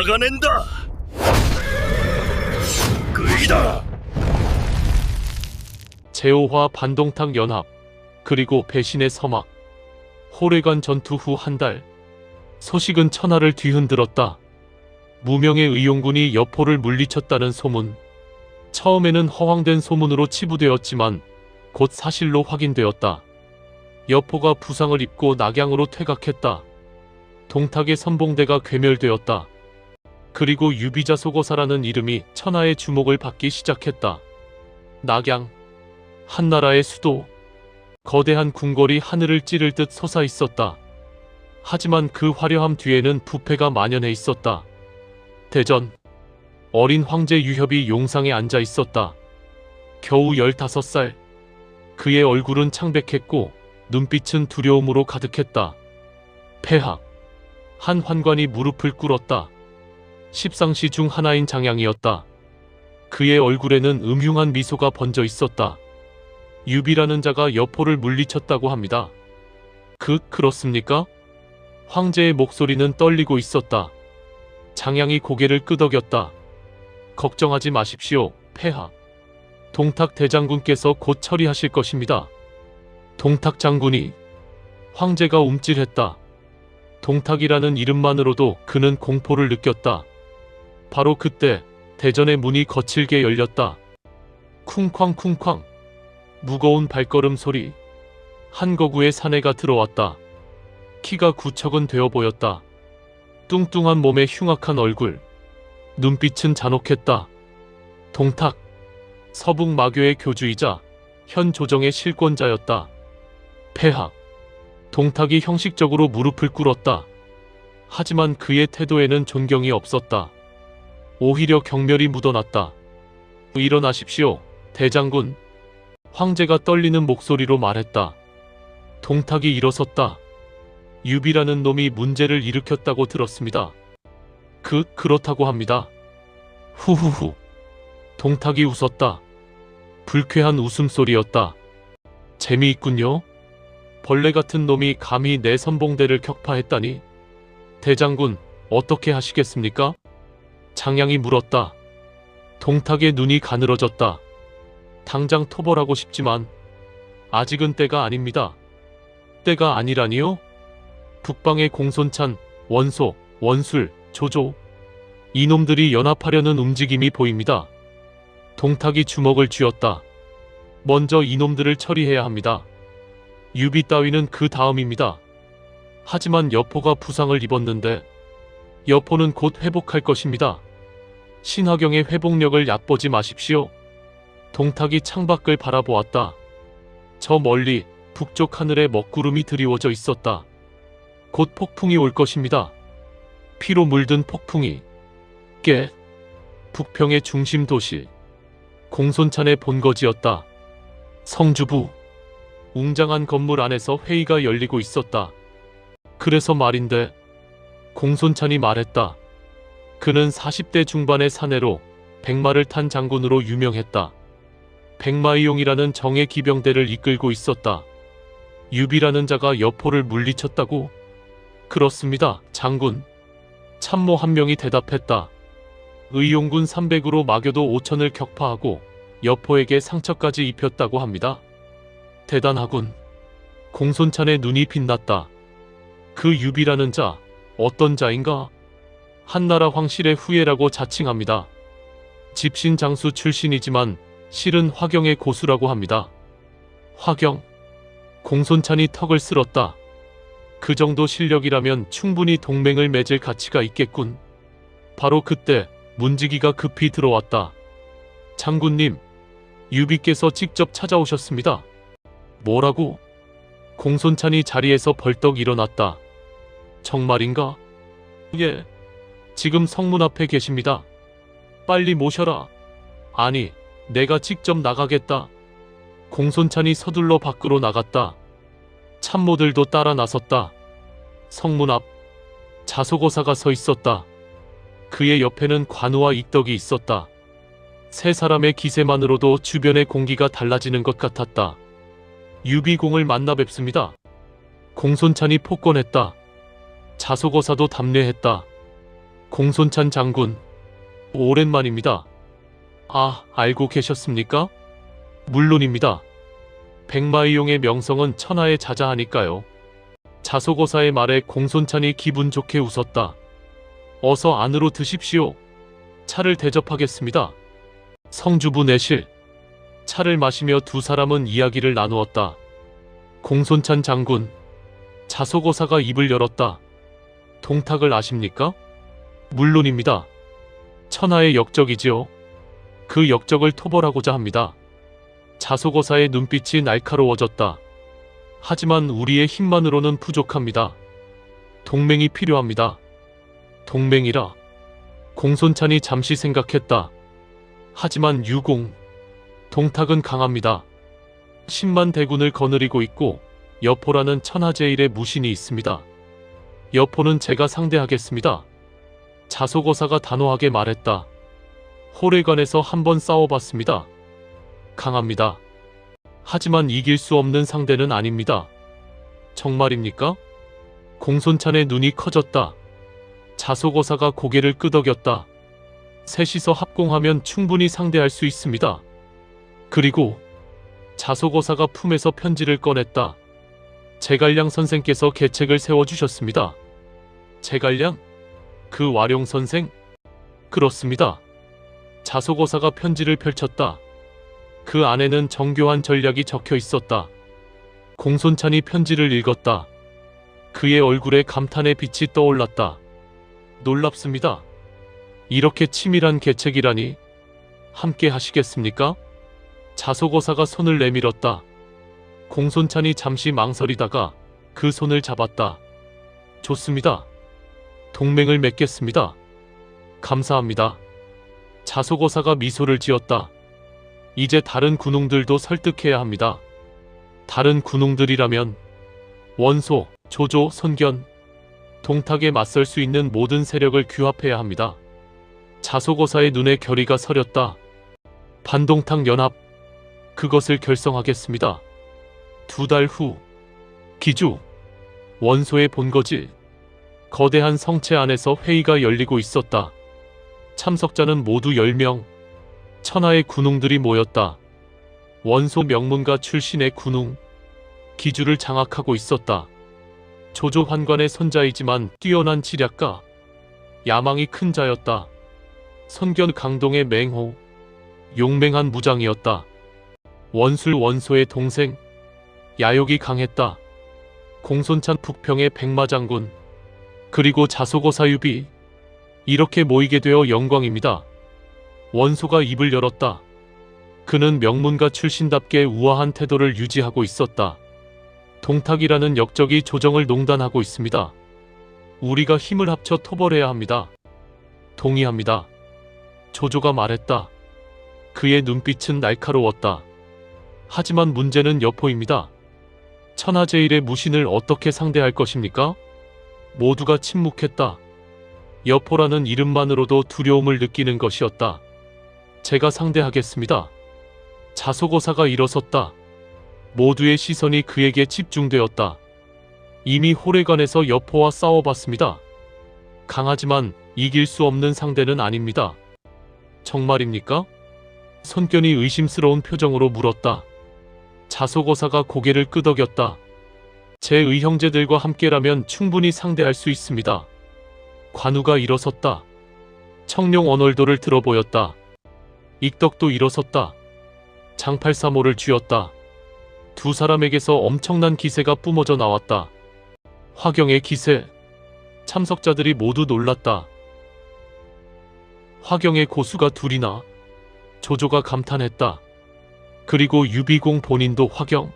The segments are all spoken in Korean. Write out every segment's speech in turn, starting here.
막아낸다. 그이다. 제오화 반동탁 연합, 그리고 배신의 서막. 호래관 전투 후 한 달, 소식은 천하를 뒤흔들었다. 무명의 의용군이 여포를 물리쳤다는 소문. 처음에는 허황된 소문으로 치부되었지만 곧 사실로 확인되었다. 여포가 부상을 입고 낙양으로 퇴각했다. 동탁의 선봉대가 괴멸되었다. 그리고 유비자소거사라는 이름이 천하의 주목을 받기 시작했다. 낙양, 한나라의 수도. 거대한 궁궐이 하늘을 찌를 듯 솟아 있었다. 하지만 그 화려함 뒤에는 부패가 만연해 있었다. 대전, 어린 황제 유협이 용상에 앉아 있었다. 겨우 15살. 그의 얼굴은 창백했고 눈빛은 두려움으로 가득했다. 폐하, 한 환관이 무릎을 꿇었다. 십상시 중 하나인 장양이었다. 그의 얼굴에는 음흉한 미소가 번져 있었다. 유비라는 자가 여포를 물리쳤다고 합니다. 그렇습니까? 황제의 목소리는 떨리고 있었다. 장양이 고개를 끄덕였다. 걱정하지 마십시오, 폐하. 동탁 대장군께서 곧 처리하실 것입니다. 동탁 장군이. 황제가 움찔했다. 동탁이라는 이름만으로도 그는 공포를 느꼈다. 바로 그때 대전의 문이 거칠게 열렸다. 쿵쾅쿵쾅. 무거운 발걸음 소리. 한거구의 사내가 들어왔다. 키가 구척은 되어 보였다. 뚱뚱한 몸에 흉악한 얼굴. 눈빛은 잔혹했다. 동탁, 서북 마교의 교주이자 현 조정의 실권자였다. 폐하. 동탁이 형식적으로 무릎을 꿇었다. 하지만 그의 태도에는 존경이 없었다. 오히려 경멸이 묻어났다. 일어나십시오, 대장군. 황제가 떨리는 목소리로 말했다. 동탁이 일어섰다. 유비라는 놈이 문제를 일으켰다고 들었습니다. 그렇다고 합니다. 후후후. 동탁이 웃었다. 불쾌한 웃음소리였다. 재미있군요. 벌레 같은 놈이 감히 내 선봉대를 격파했다니. 대장군, 어떻게 하시겠습니까? 장양이 물었다. 동탁의 눈이 가늘어졌다. 당장 토벌하고 싶지만 아직은 때가 아닙니다. 때가 아니라니요? 북방의 공손찬, 원소, 원술, 조조. 이놈들이 연합하려는 움직임이 보입니다. 동탁이 주먹을 쥐었다. 먼저 이놈들을 처리해야 합니다. 유비 따위는 그 다음입니다. 하지만 여포가 부상을 입었는데 여포는 곧 회복할 것입니다. 신화경의 회복력을 얕보지 마십시오. 동탁이 창밖을 바라보았다. 저 멀리 북쪽 하늘에 먹구름이 드리워져 있었다. 곧 폭풍이 올 것입니다. 피로 물든 폭풍이. 북평의 중심 도시. 공손찬의 본거지였다. 성주부. 웅장한 건물 안에서 회의가 열리고 있었다. 그래서 말인데, 공손찬이 말했다. 그는 40대 중반의 사내로 백마를 탄 장군으로 유명했다. 백마의용이라는 정예 기병대를 이끌고 있었다. 유비라는 자가 여포를 물리쳤다고? 그렇습니다, 장군. 참모 한 명이 대답했다. 의용군 300으로 마교도 5천을 격파하고 여포에게 상처까지 입혔다고 합니다. 대단하군. 공손찬의 눈이 빛났다. 그 유비라는 자, 어떤 자인가? 한나라 황실의 후예라고 자칭합니다. 집신 장수 출신이지만 실은 화경의 고수라고 합니다. 화경. 공손찬이 턱을 쓸었다. 그 정도 실력이라면 충분히 동맹을 맺을 가치가 있겠군. 바로 그때 문지기가 급히 들어왔다. 장군님, 유비께서 직접 찾아오셨습니다. 뭐라고? 공손찬이 자리에서 벌떡 일어났다. 정말인가? 예. 지금 성문 앞에 계십니다. 빨리 모셔라. 아니, 내가 직접 나가겠다. 공손찬이 서둘러 밖으로 나갔다. 참모들도 따라 나섰다. 성문 앞, 자소거사가 서 있었다. 그의 옆에는 관우와 익덕이 있었다. 세 사람의 기세만으로도 주변의 공기가 달라지는 것 같았다. 유비공을 만나 뵙습니다. 공손찬이 폭권했다. 자소거사도 답례했다. 공손찬 장군, 오랜만입니다. 아, 알고 계셨습니까? 물론입니다. 백마의용의 명성은 천하에 자자하니까요. 자소고사의 말에 공손찬이 기분 좋게 웃었다. 어서 안으로 드십시오. 차를 대접하겠습니다. 성주부 내실. 차를 마시며 두 사람은 이야기를 나누었다. 공손찬 장군, 자소고사가 입을 열었다. 동탁을 아십니까? 물론입니다. 천하의 역적이지요. 그 역적을 토벌하고자 합니다. 자소고사의 눈빛이 날카로워졌다. 하지만 우리의 힘만으로는 부족합니다. 동맹이 필요합니다. 동맹이라. 공손찬이 잠시 생각했다. 하지만 유공, 동탁은 강합니다. 10만 대군을 거느리고 있고 여포라는 천하제일의 무신이 있습니다. 여포는 제가 상대하겠습니다. 자소고사가 단호하게 말했다. 호래관에서 한번 싸워봤습니다. 강합니다. 하지만 이길 수 없는 상대는 아닙니다. 정말입니까? 공손찬의 눈이 커졌다. 자소고사가 고개를 끄덕였다. 셋이서 합공하면 충분히 상대할 수 있습니다. 그리고 자소고사가 품에서 편지를 꺼냈다. 제갈량 선생께서 계책을 세워주셨습니다. 제갈량? 그 와룡 선생? 그렇습니다. 자소고사가 편지를 펼쳤다. 그 안에는 정교한 전략이 적혀 있었다. 공손찬이 편지를 읽었다. 그의 얼굴에 감탄의 빛이 떠올랐다. 놀랍습니다. 이렇게 치밀한 계책이라니. 함께 하시겠습니까? 자소고사가 손을 내밀었다. 공손찬이 잠시 망설이다가 그 손을 잡았다. 좋습니다. 동맹을 맺겠습니다. 감사합니다. 자소고사가 미소를 지었다. 이제 다른 군웅들도 설득해야 합니다. 다른 군웅들이라면 원소, 조조, 손견, 동탁에 맞설 수 있는 모든 세력을 규합해야 합니다. 자소고사의 눈에 결의가 서렸다. 반동탁 연합, 그것을 결성하겠습니다. 2달 후, 기주, 원소의 본거지, 거대한 성체 안에서 회의가 열리고 있었다. 참석자는 모두 10명, 천하의 군웅들이 모였다. 원소 명문가 출신의 군웅, 기주를 장악하고 있었다. 조조 환관의 손자이지만 뛰어난 지략가, 야망이 큰 자였다. 손견 강동의 맹호, 용맹한 무장이었다. 원술 원소의 동생, 야욕이 강했다. 공손찬 북평의 백마장군, 그리고 자소고사 유비. 이렇게 모이게 되어 영광입니다. 원소가 입을 열었다. 그는 명문가 출신답게 우아한 태도를 유지하고 있었다. 동탁이라는 역적이 조정을 농단하고 있습니다. 우리가 힘을 합쳐 토벌해야 합니다. 동의합니다. 조조가 말했다. 그의 눈빛은 날카로웠다. 하지만 문제는 여포입니다. 천하제일의 무신을 어떻게 상대할 것입니까? 모두가 침묵했다. 여포라는 이름만으로도 두려움을 느끼는 것이었다. 제가 상대하겠습니다. 자소고사가 일어섰다. 모두의 시선이 그에게 집중되었다. 이미 호래관에서 여포와 싸워봤습니다. 강하지만 이길 수 없는 상대는 아닙니다. 정말입니까? 손견이 의심스러운 표정으로 물었다. 자소고사가 고개를 끄덕였다. 제 의형제들과 함께라면 충분히 상대할 수 있습니다. 관우가 일어섰다. 청룡 언월도를 들어보였다. 익덕도 일어섰다. 장팔사모를 쥐었다. 두 사람에게서 엄청난 기세가 뿜어져 나왔다. 화경의 기세. 참석자들이 모두 놀랐다. 화경의 고수가 둘이나. 조조가 감탄했다. 그리고 유비공 본인도 화경.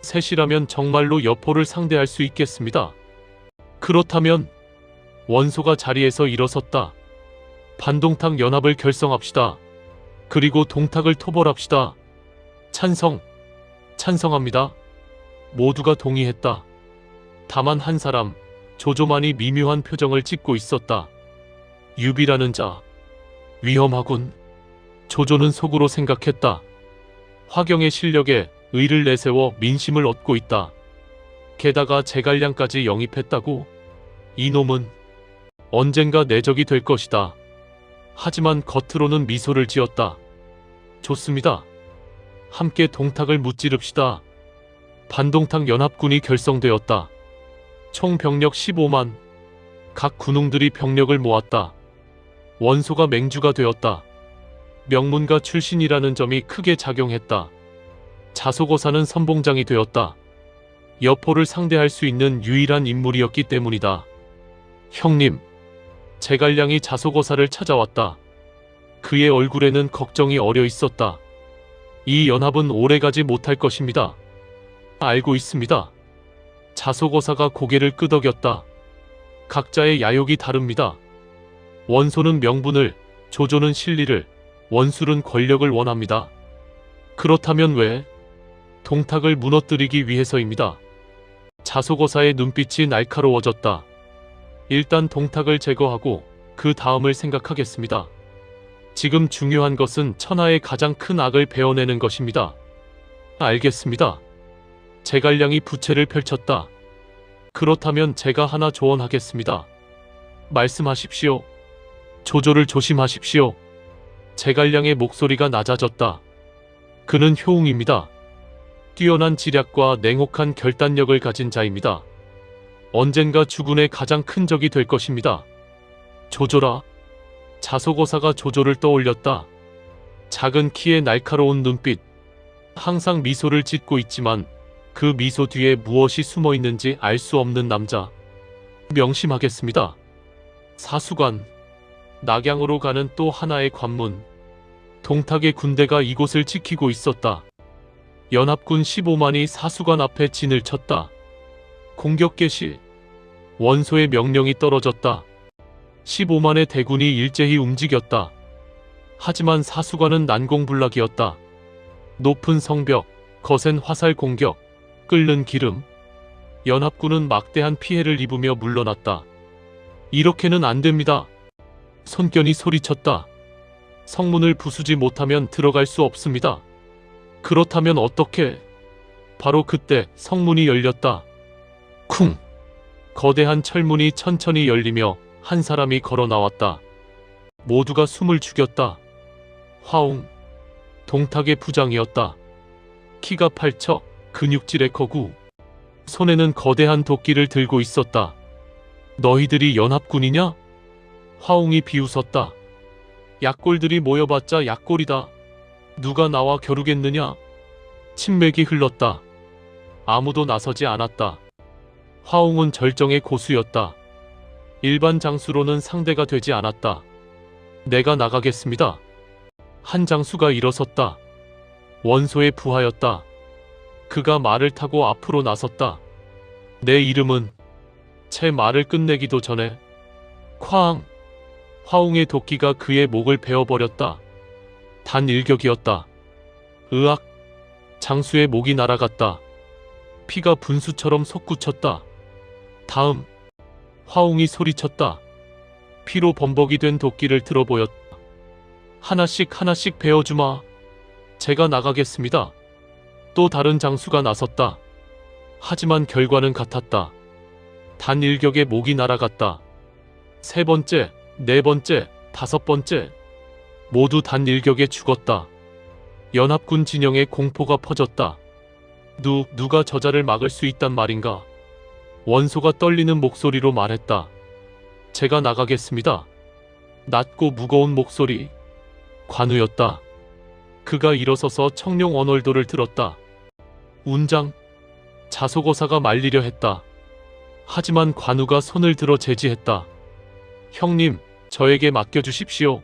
셋이라면 정말로 여포를 상대할 수 있겠습니다. 그렇다면 원소가 자리에서 일어섰다. 반동탁 연합을 결성합시다. 그리고 동탁을 토벌합시다. 찬성, 찬성합니다. 모두가 동의했다. 다만 한 사람, 조조만이 미묘한 표정을 짓고 있었다. 유비라는 자, 위험하군. 조조는 속으로 생각했다. 화경의 실력에 의를 내세워 민심을 얻고 있다. 게다가 제갈량까지 영입했다고? 이놈은 언젠가 내 적이 될 것이다. 하지만 겉으로는 미소를 지었다. 좋습니다. 함께 동탁을 무찌릅시다. 반동탁 연합군이 결성되었다. 총 병력 15만. 각 군웅들이 병력을 모았다. 원소가 맹주가 되었다. 명문가 출신이라는 점이 크게 작용했다. 자소거사는 선봉장이 되었다. 여포를 상대할 수 있는 유일한 인물이었기 때문이다. 형님, 제갈량이 자소거사를 찾아왔다. 그의 얼굴에는 걱정이 어려 있었다. 이 연합은 오래가지 못할 것입니다. 알고 있습니다. 자소거사가 고개를 끄덕였다. 각자의 야욕이 다릅니다. 원소는 명분을, 조조는 실리를, 원술은 권력을 원합니다. 그렇다면 왜? 동탁을 무너뜨리기 위해서입니다. 자소거사의 눈빛이 날카로워졌다. 일단 동탁을 제거하고 그 다음을 생각하겠습니다. 지금 중요한 것은 천하의 가장 큰 악을 베어내는 것입니다. 알겠습니다. 제갈량이 부채를 펼쳤다. 그렇다면 제가 하나 조언하겠습니다. 말씀하십시오. 조조를 조심하십시오. 제갈량의 목소리가 낮아졌다. 그는 효웅입니다. 뛰어난 지략과 냉혹한 결단력을 가진 자입니다. 언젠가 주군의 가장 큰 적이 될 것입니다. 조조라. 자소거사가 조조를 떠올렸다. 작은 키에 날카로운 눈빛. 항상 미소를 짓고 있지만 그 미소 뒤에 무엇이 숨어 있는지 알 수 없는 남자. 명심하겠습니다. 사수관. 낙양으로 가는 또 하나의 관문. 동탁의 군대가 이곳을 지키고 있었다. 연합군 15만이 사수관 앞에 진을 쳤다. 공격 개시. 원소의 명령이 떨어졌다. 15만의 대군이 일제히 움직였다. 하지만 사수관은 난공불락이었다. 높은 성벽, 거센 화살 공격, 끓는 기름. 연합군은 막대한 피해를 입으며 물러났다. 이렇게는 안 됩니다. 손견이 소리쳤다. 성문을 부수지 못하면 들어갈 수 없습니다. 그렇다면 어떻게? 바로 그때 성문이 열렸다. 쿵! 거대한 철문이 천천히 열리며 한 사람이 걸어 나왔다. 모두가 숨을 죽였다. 화웅. 동탁의 부장이었다. 키가 8척, 근육질의 거구. 손에는 거대한 도끼를 들고 있었다. 너희들이 연합군이냐? 화웅이 비웃었다. 약골들이 모여봤자 약골이다. 누가 나와 겨루겠느냐? 침맥이 흘렀다. 아무도 나서지 않았다. 화웅은 절정의 고수였다. 일반 장수로는 상대가 되지 않았다. 내가 나가겠습니다. 한 장수가 일어섰다. 원소의 부하였다. 그가 말을 타고 앞으로 나섰다. 내 이름은. 채 말을 끝내기도 전에 쾅! 화웅의 도끼가 그의 목을 베어버렸다. 단 일격이었다. 으악! 장수의 목이 날아갔다. 피가 분수처럼 솟구쳤다. 다음! 화웅이 소리쳤다. 피로 범벅이 된 도끼를 들어보였다. 하나씩 하나씩 베어주마. 제가 나가겠습니다. 또 다른 장수가 나섰다. 하지만 결과는 같았다. 단 일격에 목이 날아갔다. 세 번째, 네 번째, 다섯 번째. 모두 단 일격에 죽었다. 연합군 진영에 공포가 퍼졌다. 누가 저자를 막을 수 있단 말인가? 원소가 떨리는 목소리로 말했다. 제가 나가겠습니다. 낮고 무거운 목소리. 관우였다. 그가 일어서서 청룡 언월도를 들었다. 운장. 자소거사가 말리려 했다. 하지만 관우가 손을 들어 제지했다. 형님, 저에게 맡겨주십시오.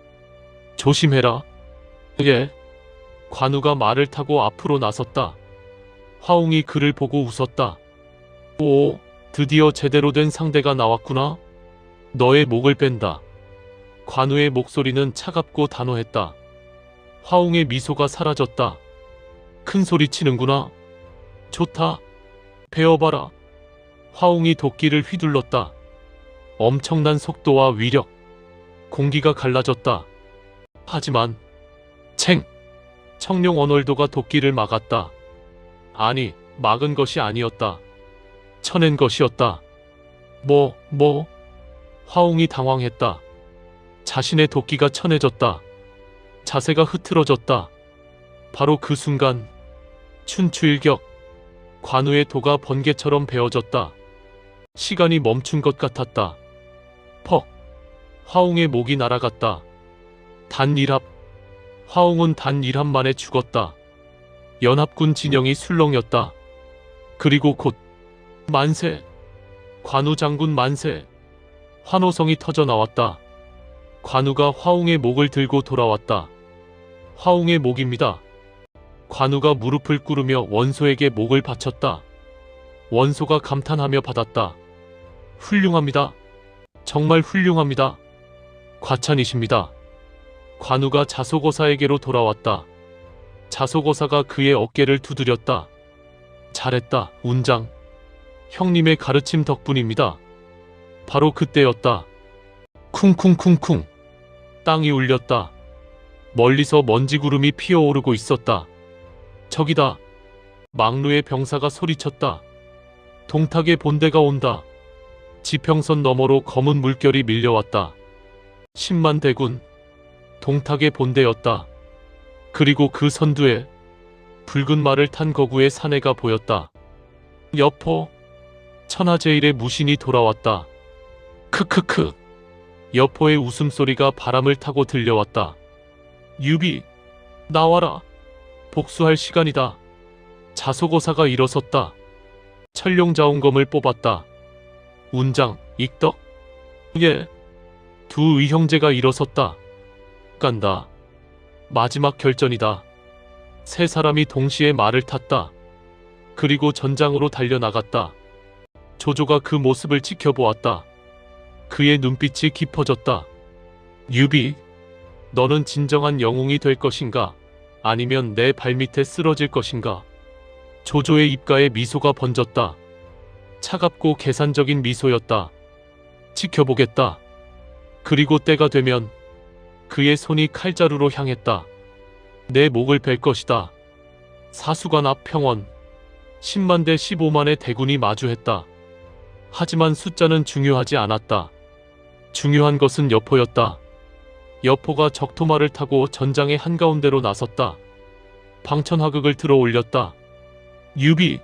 조심해라. 예. 관우가 말을 타고 앞으로 나섰다. 화웅이 그를 보고 웃었다. 오, 드디어 제대로 된 상대가 나왔구나. 너의 목을 뺀다. 관우의 목소리는 차갑고 단호했다. 화웅의 미소가 사라졌다. 큰 소리 치는구나. 좋다. 베어봐라. 화웅이 도끼를 휘둘렀다. 엄청난 속도와 위력. 공기가 갈라졌다. 하지만 챙! 청룡 언월도가 도끼를 막았다. 아니, 막은 것이 아니었다. 쳐낸 것이었다. 뭐? 화웅이 당황했다. 자신의 도끼가 천해졌다. 자세가 흐트러졌다. 바로 그 순간 춘추일격, 관우의 도가 번개처럼 베어졌다. 시간이 멈춘 것 같았다. 퍽! 화웅의 목이 날아갔다. 단 1합. 화웅은 단 1합 만에 죽었다. 연합군 진영이 술렁였다. 그리고 곧 만세! 관우 장군 만세! 환호성이 터져 나왔다. 관우가 화웅의 목을 들고 돌아왔다. 화웅의 목입니다. 관우가 무릎을 꿇으며 원소에게 목을 바쳤다. 원소가 감탄하며 받았다. 훌륭합니다. 정말 훌륭합니다. 과찬이십니다. 관우가 자소고사에게로 돌아왔다. 자소고사가 그의 어깨를 두드렸다. 잘했다, 운장. 형님의 가르침 덕분입니다. 바로 그때였다. 쿵쿵쿵쿵. 땅이 울렸다. 멀리서 먼지구름이 피어오르고 있었다. 저기다. 막루의 병사가 소리쳤다. 동탁의 본대가 온다. 지평선 너머로 검은 물결이 밀려왔다. 10만 대군. 동탁의 본대였다. 그리고 그 선두에 붉은 말을 탄 거구의 사내가 보였다. 여포. 천하제일의 무신이 돌아왔다. 크크크. 여포의 웃음소리가 바람을 타고 들려왔다. 유비, 나와라. 복수할 시간이다. 자소고사가 일어섰다. 천룡자운검을 뽑았다. 운장, 익덕. 예. 두 의형제가 일어섰다. 간다. 마지막 결전이다. 세 사람이 동시에 말을 탔다. 그리고 전장으로 달려나갔다. 조조가 그 모습을 지켜보았다. 그의 눈빛이 깊어졌다. 유비, 너는 진정한 영웅이 될 것인가? 아니면 내 발밑에 쓰러질 것인가? 조조의 입가에 미소가 번졌다. 차갑고 계산적인 미소였다. 지켜보겠다. 그리고 때가 되면 그의 손이 칼자루로 향했다. 내 목을 벨 것이다. 사수관 앞 평원. 10만 대 15만의 대군이 마주했다. 하지만 숫자는 중요하지 않았다. 중요한 것은 여포였다. 여포가 적토마를 타고 전장의 한가운데로 나섰다. 방천화극을 들어 올렸다. 유비.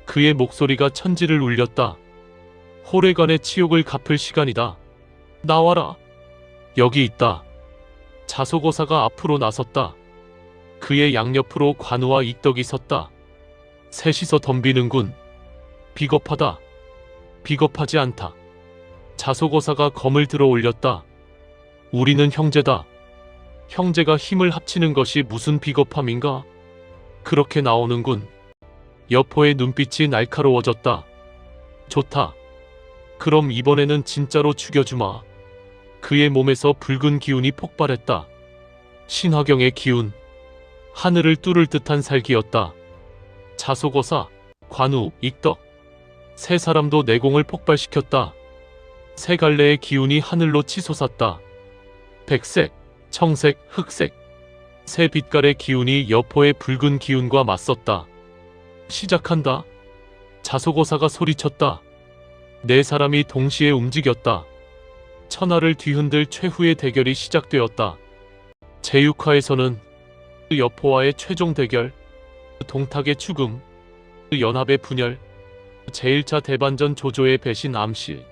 그의 목소리가 천지를 울렸다. 호래간의 치욕을 갚을 시간이다. 나와라. 여기 있다. 자소고사가 앞으로 나섰다. 그의 양옆으로 관우와 익덕이 섰다. 셋이서 덤비는군. 비겁하다. 비겁하지 않다. 자소고사가 검을 들어 올렸다. 우리는 형제다. 형제가 힘을 합치는 것이 무슨 비겁함인가? 그렇게 나오는군. 여포의 눈빛이 날카로워졌다. 좋다. 그럼 이번에는 진짜로 죽여주마. 그의 몸에서 붉은 기운이 폭발했다. 신화경의 기운. 하늘을 뚫을 듯한 살기였다. 자소고사, 관우, 익덕. 세 사람도 내공을 폭발시켰다. 세 갈래의 기운이 하늘로 치솟았다. 백색, 청색, 흑색. 세 빛깔의 기운이 여포의 붉은 기운과 맞섰다. 시작한다. 자소고사가 소리쳤다. 네 사람이 동시에 움직였다. 천하를 뒤흔들 최후의 대결이 시작되었다. 제6화에서는 여포와의 최종 대결, 동탁의 죽음, 연합의 분열, 제1차 대반전 조조의 배신 암시,